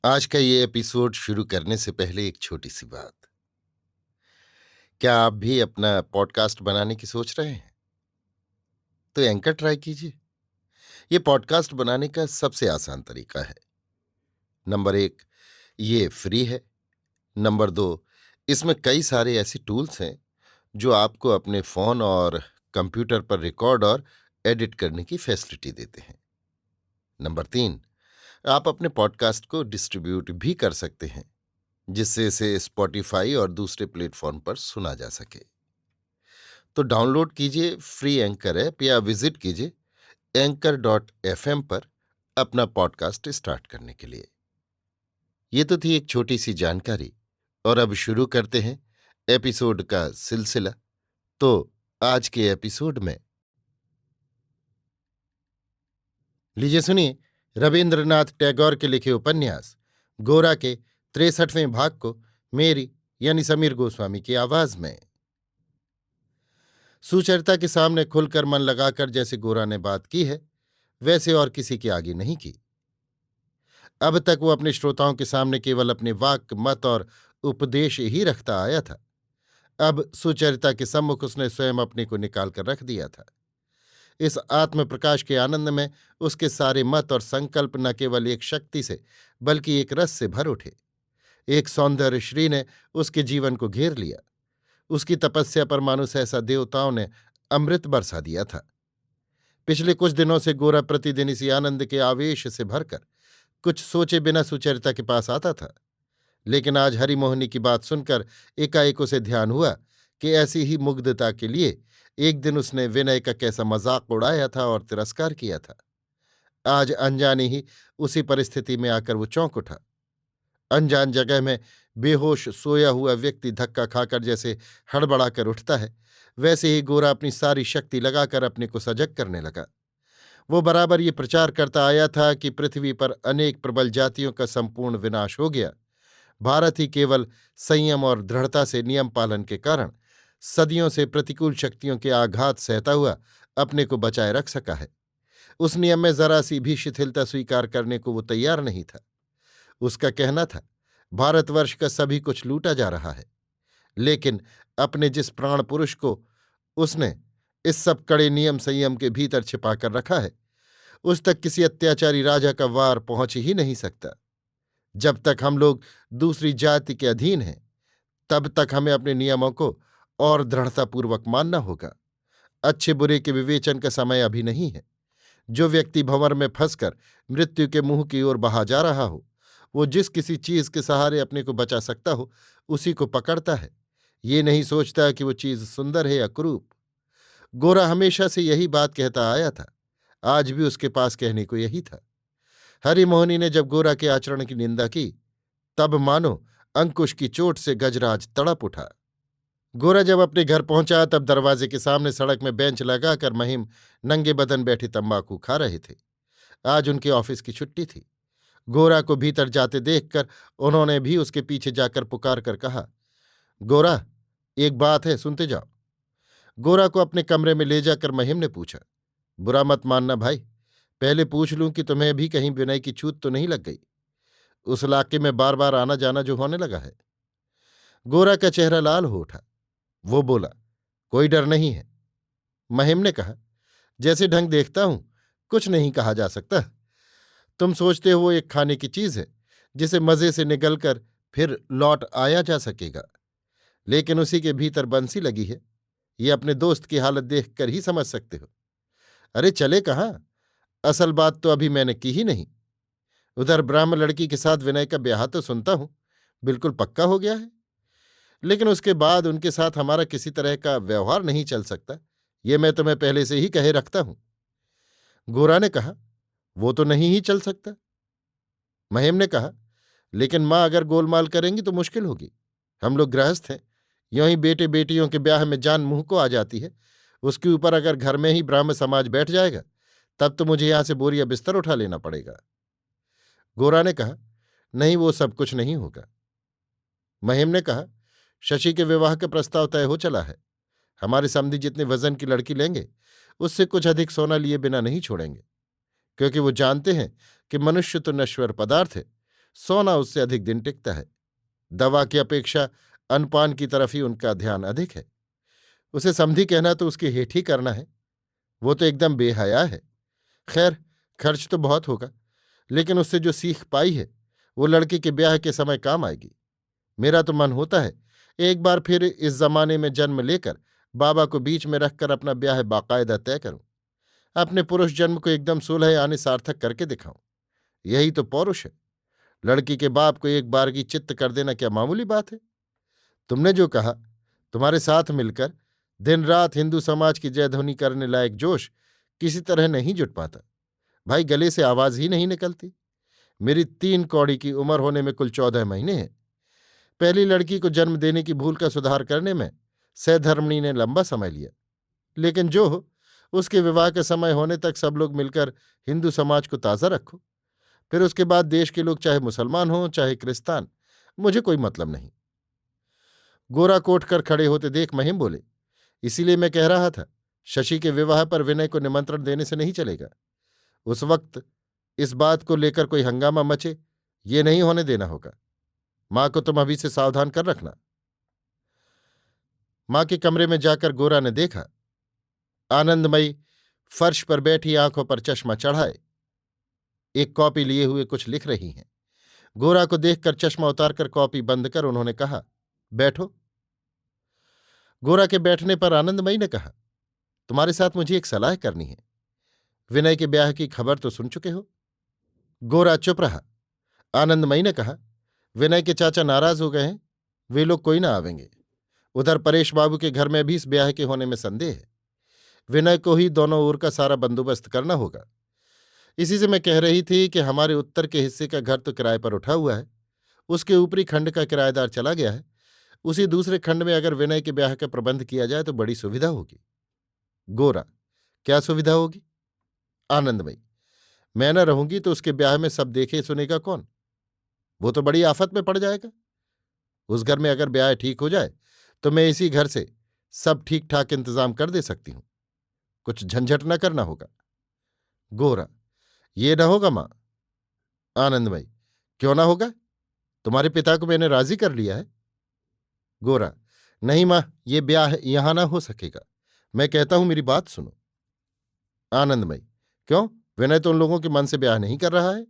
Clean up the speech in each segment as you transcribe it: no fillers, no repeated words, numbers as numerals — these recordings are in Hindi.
आज का ये एपिसोड शुरू करने से पहले एक छोटी सी बात। क्या आप भी अपना पॉडकास्ट बनाने की सोच रहे हैं? तो एंकर ट्राई कीजिए। ये पॉडकास्ट बनाने का सबसे आसान तरीका है। नंबर एक, ये फ्री है। नंबर दो, इसमें कई सारे ऐसे टूल्स हैं जो आपको अपने फोन और कंप्यूटर पर रिकॉर्ड और एडिट करने की फैसिलिटी देते हैं। नंबर तीन, आप अपने पॉडकास्ट को डिस्ट्रीब्यूट भी कर सकते हैं, जिससे इसे स्पॉटिफाई और दूसरे प्लेटफॉर्म पर सुना जा सके। तो डाउनलोड कीजिए फ्री एंकर ऐप या विजिट कीजिए anchor.fm पर अपना पॉडकास्ट स्टार्ट करने के लिए। ये तो थी एक छोटी सी जानकारी, और अब शुरू करते हैं एपिसोड का सिलसिला। तो आज के एपिसोड में लीजिए सुनिए रविंद्रनाथ टैगोर के लिखे उपन्यास गोरा के 63वें भाग को मेरी यानी समीर गोस्वामी की आवाज में। सुचरिता के सामने खुलकर मन लगाकर जैसे गोरा ने बात की है, वैसे और किसी के आगे नहीं की। अब तक वो अपने श्रोताओं के सामने केवल अपने वाक मत और उपदेश ही रखता आया था। अब सुचरिता के सम्मुख उसने स्वयं अपने को निकाल कर रख दिया था। इस आत्म प्रकाश के आनंद में उसके सारे मत और संकल्प न केवल एक शक्ति से बल्कि एक रस से भर उठे। एक सौंदर्य श्री ने उसके जीवन को घेर लिया। उसकी तपस्या पर मानो सहसा देवताओं ने अमृत बरसा दिया था। पिछले कुछ दिनों से गोरा प्रतिदिन इसी आनंद के आवेश से भरकर कुछ सोचे बिना सुचरिता के पास आता था। लेकिन आज हरिमोहिनी की बात सुनकर एकाएक उसे ध्यान हुआ कि ऐसी ही मुग्धता के लिए एक दिन उसने विनय का कैसा मजाक उड़ाया था और तिरस्कार किया था। आज अनजाने ही उसी परिस्थिति में आकर वो चौंक उठा। अनजान जगह में बेहोश सोया हुआ व्यक्ति धक्का खाकर जैसे हड़बड़ाकर उठता है, वैसे ही गोरा अपनी सारी शक्ति लगाकर अपने को सजग करने लगा। वो बराबर ये प्रचार करता आया था कि पृथ्वी पर अनेक प्रबल जातियों का संपूर्ण विनाश हो गया। भारत ही केवल संयम और दृढ़ता से नियम पालन के कारण सदियों से प्रतिकूल शक्तियों के आघात सहता हुआ अपने को बचाए रख सका है। उस नियम में जरा सी भी शिथिलता स्वीकार करने को वो तैयार नहीं था। उसका कहना था, भारतवर्ष का सभी कुछ लूटा जा रहा है, लेकिन अपने जिस प्राण पुरुष को उसने इस सब कड़े नियम संयम के भीतर छिपाकर रखा है, उस तक किसी अत्याचारी राजा का वार पहुंच ही नहीं सकता। जब तक हम लोग दूसरी जाति के अधीन हैं, तब तक हमें अपने नियमों को और दृढ़तापूर्वक मानना होगा। अच्छे बुरे के विवेचन का समय अभी नहीं है। जो व्यक्ति भंवर में फंसकर मृत्यु के मुंह की ओर बहा जा रहा हो, वो जिस किसी चीज के सहारे अपने को बचा सकता हो, उसी को पकड़ता है। ये नहीं सोचता कि वो चीज सुंदर है या कुरूप। गोरा हमेशा से यही बात कहता आया था। आज भी उसके पास कहने को यही था। हरिमोहिनी ने जब गोरा के आचरण की निंदा की, तब मानो अंकुश की चोट से गजराज तड़प उठा। गोरा जब अपने घर पहुंचा, तब दरवाजे के सामने सड़क में बेंच लगाकर महिम नंगे बदन बैठे तंबाकू खा रहे थे। आज उनके ऑफिस की छुट्टी थी। गोरा को भीतर जाते देखकर उन्होंने भी उसके पीछे जाकर पुकार कर कहा, गोरा, एक बात है, सुनते जाओ। गोरा को अपने कमरे में ले जाकर महिम ने पूछा, बुरा मत मानना भाई, पहले पूछ लूं कि तुम्हें भी कहीं विनय की छूत तो नहीं लग गई, उस इलाके में बार बार आना जाना जो होने लगा है। गोरा का चेहरा लाल हो उठा। वो बोला, कोई डर नहीं है। महिम ने कहा, जैसे ढंग देखता हूं कुछ नहीं कहा जा सकता। तुम सोचते हो वो एक खाने की चीज है जिसे मजे से निगलकर फिर लौट आया जा सकेगा, लेकिन उसी के भीतर बंसी लगी है। ये अपने दोस्त की हालत देखकर ही समझ सकते हो। अरे चले कहाँ, असल बात तो अभी मैंने की ही नहीं। उधर ब्राह्मण लड़की के साथ विनय का ब्याह तो सुनता हूं बिल्कुल पक्का हो गया है, लेकिन उसके बाद उनके साथ हमारा किसी तरह का व्यवहार नहीं चल सकता, ये मैं तुम्हें पहले से ही कहे रखता हूं। गोरा ने कहा, वो तो नहीं ही चल सकता। महिम ने कहा, लेकिन मां अगर गोलमाल करेंगी तो मुश्किल होगी। हम लोग गृहस्थ हैं, यूं ही बेटे बेटियों के ब्याह में जान मुंह को आ जाती है। उसके ऊपर अगर घर में ही ब्राह्मण समाज बैठ जाएगा, तब तो मुझे यहां से बोरिया बिस्तर उठा लेना पड़ेगा। गोरा ने कहा, नहीं, वो सब कुछ नहीं होगा। महिम ने कहा, शशि के विवाह का प्रस्ताव तय हो चला है। हमारे समधी जितने वजन की लड़की लेंगे, उससे कुछ अधिक सोना लिए बिना नहीं छोड़ेंगे, क्योंकि वो जानते हैं कि मनुष्य तो नश्वर पदार्थ है, सोना उससे अधिक दिन टिकता है। दवा की अपेक्षा अनपान की तरफ ही उनका ध्यान अधिक है। उसे समधी कहना तो उसकी हेठ ही करना है। वो तो एकदम बेहया है। खैर, खर्च तो बहुत होगा, लेकिन उससे जो सीख पाई है वो लड़के के ब्याह के समय काम आएगी। मेरा तो मन होता है एक बार फिर इस जमाने में जन्म लेकर बाबा को बीच में रखकर अपना ब्याह बाकायदा तय करूं। अपने पुरुष जन्म को एकदम 16 आने सार्थक करके दिखाऊं। यही तो पौरुष है। लड़की के बाप को एक बार की चित्त कर देना क्या मामूली बात है? तुमने जो कहा, तुम्हारे साथ मिलकर दिन रात हिंदू समाज की जयध्वनि करने लायक जोश किसी तरह नहीं जुट पाता। भाई, गले से आवाज ही नहीं निकलती। मेरी 3 कौड़ी की उम्र होने में कुल 14 महीने हैं। पहली लड़की को जन्म देने की भूल का सुधार करने में सहधर्मिणी ने लंबा समय लिया, लेकिन जो हो, उसके विवाह का समय होने तक सब लोग मिलकर हिंदू समाज को ताज़ा रखो। फिर उसके बाद देश के लोग चाहे मुसलमान हों चाहे क्रिस्तान, मुझे कोई मतलब नहीं। गोरा कोट कर खड़े होते देख महिम बोले, इसीलिए मैं कह रहा था, शशि के विवाह पर विनय को निमंत्रण देने से नहीं चलेगा। उस वक्त इस बात को लेकर कोई हंगामा मचे, ये नहीं होने देना होगा। मां को तुम अभी से सावधान कर रखना। मां के कमरे में जाकर गोरा ने देखा, आनंदमयी फर्श पर बैठी आंखों पर चश्मा चढ़ाए एक कॉपी लिए हुए कुछ लिख रही हैं। गोरा को देखकर चश्मा उतारकर कॉपी बंद कर उन्होंने कहा, बैठो। गोरा के बैठने पर आनंदमयी ने कहा, तुम्हारे साथ मुझे एक सलाह करनी है। विनय के ब्याह की खबर तो सुन चुके हो? गोरा चुप रहा। आनंदमयी ने कहा, विनय के चाचा नाराज हो गए हैं, वे लोग कोई ना आवेंगे। उधर परेश बाबू के घर में भी इस ब्याह के होने में संदेह है। विनय को ही दोनों ओर का सारा बंदोबस्त करना होगा। इसी से मैं कह रही थी कि हमारे उत्तर के हिस्से का घर तो किराए पर उठा हुआ है, उसके ऊपरी खंड का किराएदार चला गया है। उसी दूसरे खंड में अगर विनय के ब्याह का प्रबंध किया जाए तो बड़ी सुविधा होगी। गोरा, क्या सुविधा होगी? आनंदमयी, मैं न रहूंगी तो उसके ब्याह में सब देखे सुनेगा कौन? वो तो बड़ी आफत में पड़ जाएगा। उस घर में अगर ब्याह ठीक हो जाए तो मैं इसी घर से सब ठीक ठाक इंतजाम कर दे सकती हूं। कुछ झंझट न करना होगा। गोरा, ये न होगा मां। आनंदमयी, क्यों ना होगा? तुम्हारे पिता को मैंने राजी कर लिया है। गोरा, नहीं मां, ये ब्याह यहां ना हो सकेगा। मैं कहता हूं, मेरी बात सुनो। आनंदमयी, क्यों? विनय तो उन लोगों के मन से ब्याह नहीं कर रहा है।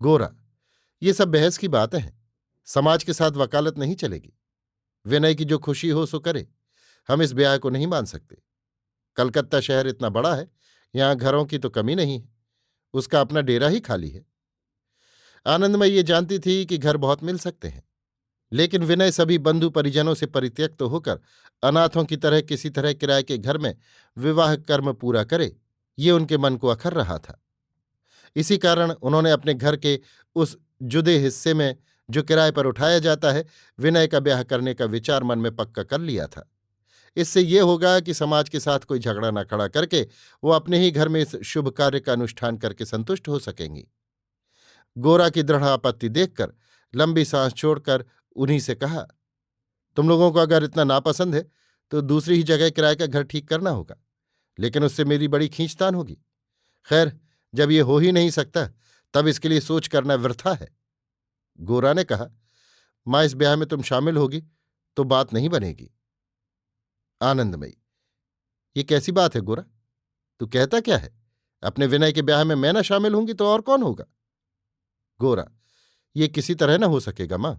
गोरा, ये सब बहस की बातें हैं। समाज के साथ वकालत नहीं चलेगी। विनय की जो खुशी हो सो करे। हम इस ब्याह को नहीं मान सकते। कलकत्ता शहर इतना बड़ा है, यहां घरों की तो कमी नहीं है। उसका अपना डेरा ही खाली है। आनंदमयी ये जानती थी कि घर बहुत मिल सकते हैं, लेकिन विनय सभी बंधु परिजनों से परित्यक्त होकर अनाथों की तरह किसी तरह किराए के घर में विवाह कर्म पूरा करे, ये उनके मन को अखर रहा था। इसी कारण उन्होंने अपने घर के उस जुदे हिस्से में जो किराए पर उठाया जाता है, विनय का ब्याह करने का विचार मन में पक्का कर लिया था। इससे ये होगा कि समाज के साथ कोई झगड़ा न खड़ा करके वो अपने ही घर में इस शुभ कार्य का अनुष्ठान करके संतुष्ट हो सकेंगी। गोरा की दृढ़ आपत्ति देखकर लंबी सांस छोड़कर उन्हीं से कहा, तुम लोगों को अगर इतना नापसंद है तो दूसरी ही जगह किराए का घर ठीक करना होगा, लेकिन उससे मेरी बड़ी खींचतान होगी। खैर, जब ये हो ही नहीं सकता तब इसके लिए सोच करना वृथा है। गोरा ने कहा, मां, इस ब्याह में तुम शामिल होगी तो बात नहीं बनेगी। आनंदमयी, ये कैसी बात है गोरा? तू कहता क्या है? अपने विनय के ब्याह में मैं ना शामिल होंगी तो और कौन होगा? गोरा, ये किसी तरह ना हो सकेगा मां।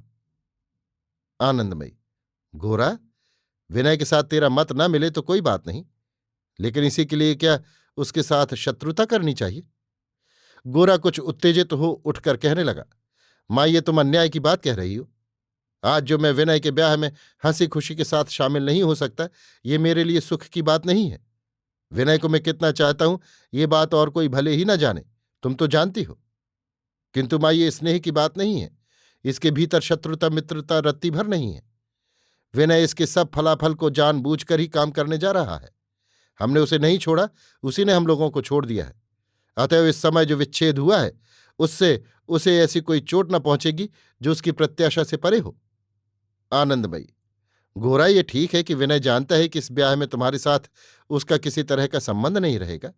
आनंदमयी, गोरा, विनय के साथ तेरा मत ना मिले तो कोई बात नहीं, लेकिन इसी के लिए क्या उसके साथ शत्रुता करनी चाहिए? गोरा कुछ उत्तेजित हो उठकर कहने लगा, मां, ये तुम अन्याय की बात कह रही हो। आज जो मैं विनय के ब्याह में हंसी खुशी के साथ शामिल नहीं हो सकता, ये मेरे लिए सुख की बात नहीं है। विनय को मैं कितना चाहता हूं ये बात और कोई भले ही ना जाने, तुम तो जानती हो। किंतु मां, ये स्नेह की बात नहीं है। इसके भीतर शत्रुता मित्रता रत्ती भर नहीं है। विनय इसके सब फलाफल को जानबूझकर ही काम करने जा रहा है। हमने उसे नहीं छोड़ा, उसी ने हम लोगों को छोड़ दिया है। अतएव इस समय जो विच्छेद हुआ है उससे उसे ऐसी कोई चोट न पहुंचेगी जो उसकी प्रत्याशा से परे हो। आनंदमयी, गोरा, ये ठीक है कि विनय जानता है कि इस ब्याह में तुम्हारे साथ उसका किसी तरह का संबंध नहीं रहेगा,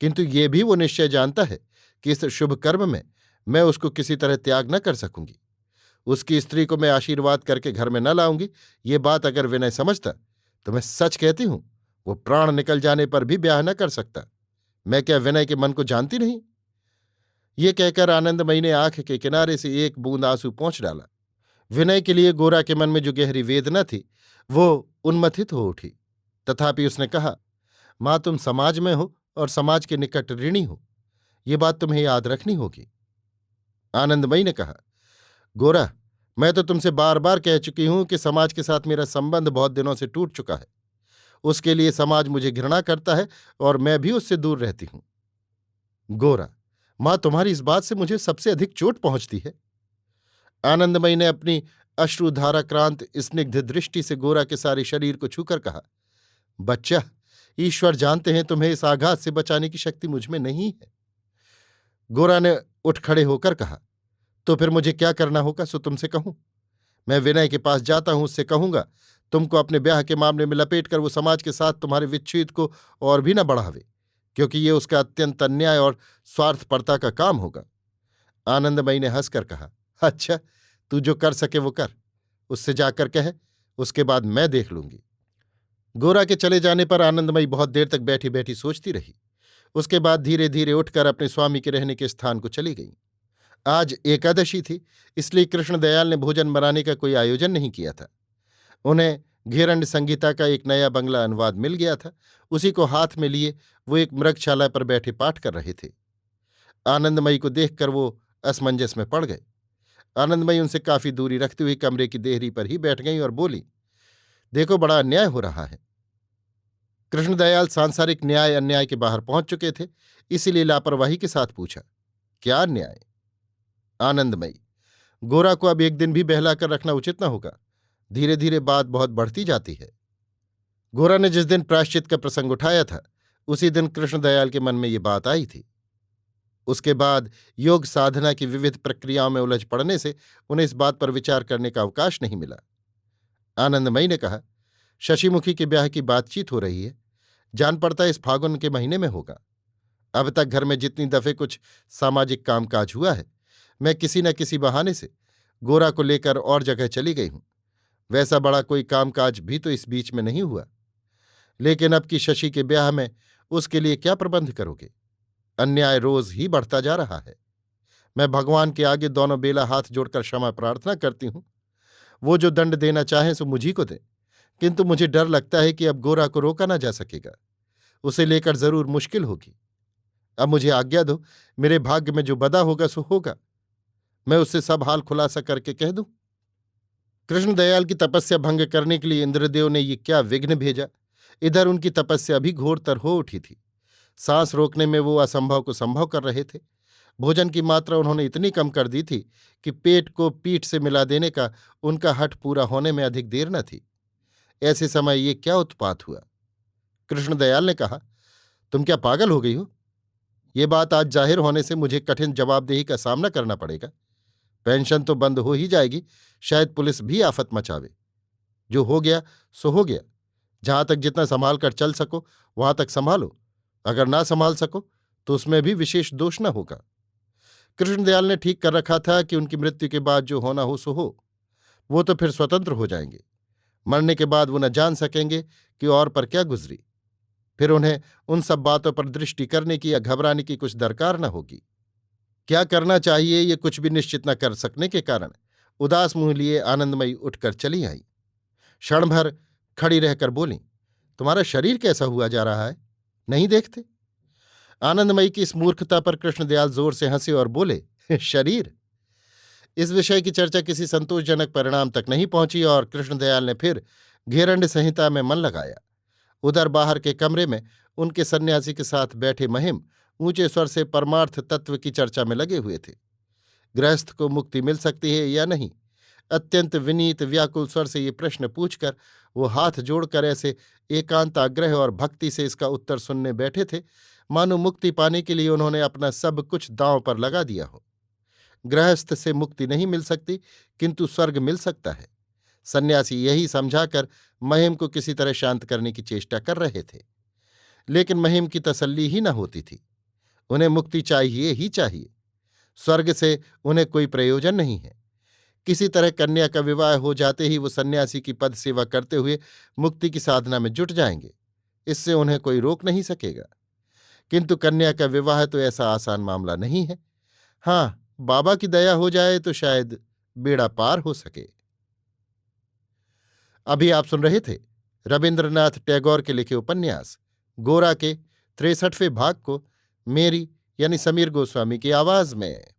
किंतु ये भी वो निश्चय जानता है कि इस शुभ कर्म में मैं उसको किसी तरह त्याग न कर सकूंगी। उसकी स्त्री को मैं आशीर्वाद करके घर में न लाऊंगी, ये बात अगर विनय समझता तो मैं सच कहती हूं वो प्राण निकल जाने पर भी ब्याह न कर सकता। मैं क्या विनय के मन को जानती नहीं? ये कहकर आनंदमयी ने आंख के किनारे से एक बूंद आंसू पोंछ डाला। विनय के लिए गोरा के मन में जो गहरी वेदना थी वो उन्मथित हो उठी। तथापि उसने कहा, मां, तुम समाज में हो और समाज के निकट ऋणी हो, ये बात तुम्हें याद रखनी होगी। आनंदमयी ने कहा, गोरा, मैं तो तुमसे बार बार कह चुकी हूं कि समाज के साथ मेरा संबंध बहुत दिनों से टूट चुका है। उसके लिए समाज मुझे घृणा करता है और मैं भी उससे दूर रहती हूं। गोरा, मां, तुम्हारी इस बात से मुझे सबसे अधिक चोट पहुंचती है। आनंदमयी ने अपनी अश्रुधाराक्रांत स्निग्ध दृष्टि से गोरा के सारे शरीर को छूकर कहा, बच्चा, ईश्वर जानते हैं तुम्हें इस आघात से बचाने की शक्ति मुझमें नहीं है। गोरा ने उठ खड़े होकर कहा, तो फिर मुझे क्या करना होगा सो तुमसे कहूं। मैं विनय के पास जाता हूं, उससे कहूंगा तुमको अपने ब्याह के मामले में लपेटकर वो समाज के साथ तुम्हारे विच्छेद को और भी न बढ़ावे, क्योंकि ये उसका अत्यंत अन्याय और स्वार्थपरता का काम होगा। आनंदमयी ने हंसकर कहा, अच्छा, तू जो कर सके वो कर, उससे जाकर कह, उसके बाद मैं देख लूंगी। गोरा के चले जाने पर आनंदमयी बहुत देर तक बैठी बैठी सोचती रही। उसके बाद धीरे धीरे उठकर अपने स्वामी के रहने के स्थान को चली गई। आज एकादशी थी, इसलिए कृष्णदयाल ने भोजन बनाने का कोई आयोजन नहीं किया था। उन्हें घेरंड संगीता का एक नया बंगला अनुवाद मिल गया था। उसी को हाथ में लिए वो एक मृगशाला पर बैठे पाठ कर रहे थे। आनंदमयी को देखकर वो असमंजस में पड़ गए। आनंदमयी उनसे काफी दूरी रखती हुई कमरे की देहरी पर ही बैठ गईं और बोली, देखो, बड़ा अन्याय हो रहा है। कृष्णदयाल सांसारिक न्याय अन्याय के बाहर पहुंच चुके थे, इसीलिए लापरवाही के साथ पूछा, क्या अन्याय? आनंदमयी, गोरा को अब एक दिन भी बहलाकर रखना उचित न होगा। धीरे धीरे बात बहुत बढ़ती जाती है। गोरा ने जिस दिन प्रायश्चित का प्रसंग उठाया था उसी दिन कृष्णदयाल के मन में ये बात आई थी। उसके बाद योग साधना की विविध प्रक्रियाओं में उलझ पड़ने से उन्हें इस बात पर विचार करने का अवकाश नहीं मिला। आनंदमयी ने कहा, शशिमुखी के ब्याह की बातचीत हो रही है, जान पड़ता है इस फागुन के महीने में होगा। अब तक घर में जितनी दफे कुछ सामाजिक कामकाज हुआ है, मैं किसी न किसी बहाने से गोरा को लेकर और जगह चली गई हूं। वैसा बड़ा कोई कामकाज भी तो इस बीच में नहीं हुआ। लेकिन अब की शशि के ब्याह में उसके लिए क्या प्रबंध करोगे? अन्याय रोज ही बढ़ता जा रहा है। मैं भगवान के आगे दोनों बेला हाथ जोड़कर क्षमा प्रार्थना करती हूं। वो जो दंड देना चाहें सो मुझी को दे, किंतु मुझे डर लगता है कि अब गोरा को रोका ना जा सकेगा। उसे लेकर जरूर मुश्किल होगी। अब मुझे आज्ञा दो, मेरे भाग्य में जो बदा होगा सो होगा। मैं उससे सब हाल खुलासा करके कह दूं। कृष्णदयाल की तपस्या भंग करने के लिए इंद्रदेव ने ये क्या विघ्न भेजा। इधर उनकी तपस्या भी घोरतर हो उठी थी। सांस रोकने में वो असंभव को संभव कर रहे थे। भोजन की मात्रा उन्होंने इतनी कम कर दी थी कि पेट को पीठ से मिला देने का उनका हठ पूरा होने में अधिक देर न थी। ऐसे समय ये क्या उत्पात हुआ? कृष्णदयाल ने कहा, तुम क्या पागल हो गई हो? ये बात आज जाहिर होने से मुझे कठिन जवाबदेही का सामना करना पड़ेगा। पेंशन तो बंद हो ही जाएगी, शायद पुलिस भी आफत मचावे। जो हो गया सो हो गया। जहां तक जितना संभाल कर चल सको वहां तक संभालो। अगर ना संभाल सको तो उसमें भी विशेष दोष न होगा। कृष्णदयाल ने ठीक कर रखा था कि उनकी मृत्यु के बाद जो होना हो सो हो। वो तो फिर स्वतंत्र हो जाएंगे। मरने के बाद वो न जान सकेंगे कि और पर क्या गुजरी। फिर उन्हें उन सब बातों पर दृष्टि करने की या घबराने की कुछ दरकार न होगी। क्या करना चाहिए ये कुछ भी निश्चित न कर सकने के कारण उदास मुंह लिए आनंदमयी उठकर चली आई। क्षण भर खड़ी रहकर बोली, तुम्हारा शरीर कैसा हुआ जा रहा है, नहीं देखते? आनंदमयी की इस मूर्खता पर कृष्णदयाल जोर से हंसे और बोले, शरीर? इस विषय की चर्चा किसी संतोषजनक परिणाम तक नहीं पहुंची और कृष्णदयाल ने फिर घेरंड संहिता में मन लगाया। उधर बाहर के कमरे में उनके सन्यासी के साथ बैठे महिम ऊंचे स्वर से परमार्थ तत्व की चर्चा में लगे हुए थे। गृहस्थ को मुक्ति मिल सकती है या नहीं, अत्यंत विनीत व्याकुल स्वर से ये प्रश्न पूछकर वो हाथ जोड़कर ऐसे एकांत आग्रह और भक्ति से इसका उत्तर सुनने बैठे थे मानो मुक्ति पाने के लिए उन्होंने अपना सब कुछ दांव पर लगा दिया हो। गृहस्थ से मुक्ति नहीं मिल सकती, किंतु स्वर्ग मिल सकता है। सन्यासी यही समझाकर महिम को किसी तरह शांत करने की चेष्टा कर रहे थे, लेकिन महिम की तसल्ली ही न होती थी। उन्हें मुक्ति चाहिए ही चाहिए। स्वर्ग से उन्हें कोई प्रयोजन नहीं है। किसी तरह कन्या का विवाह हो जाते ही वो सन्यासी की पद सेवा करते हुए मुक्ति की साधना में जुट जाएंगे। इससे उन्हें कोई रोक नहीं सकेगा। किंतु कन्या का विवाह तो ऐसा आसान मामला नहीं है। हाँ, बाबा की दया हो जाए तो शायद बेड़ा पार हो सके। अभी आप सुन रहे थे रविन्द्रनाथ टैगोर के लिखे उपन्यास गोरा के 63वें भाग को मेरी यानी समीर गोस्वामी की आवाज में।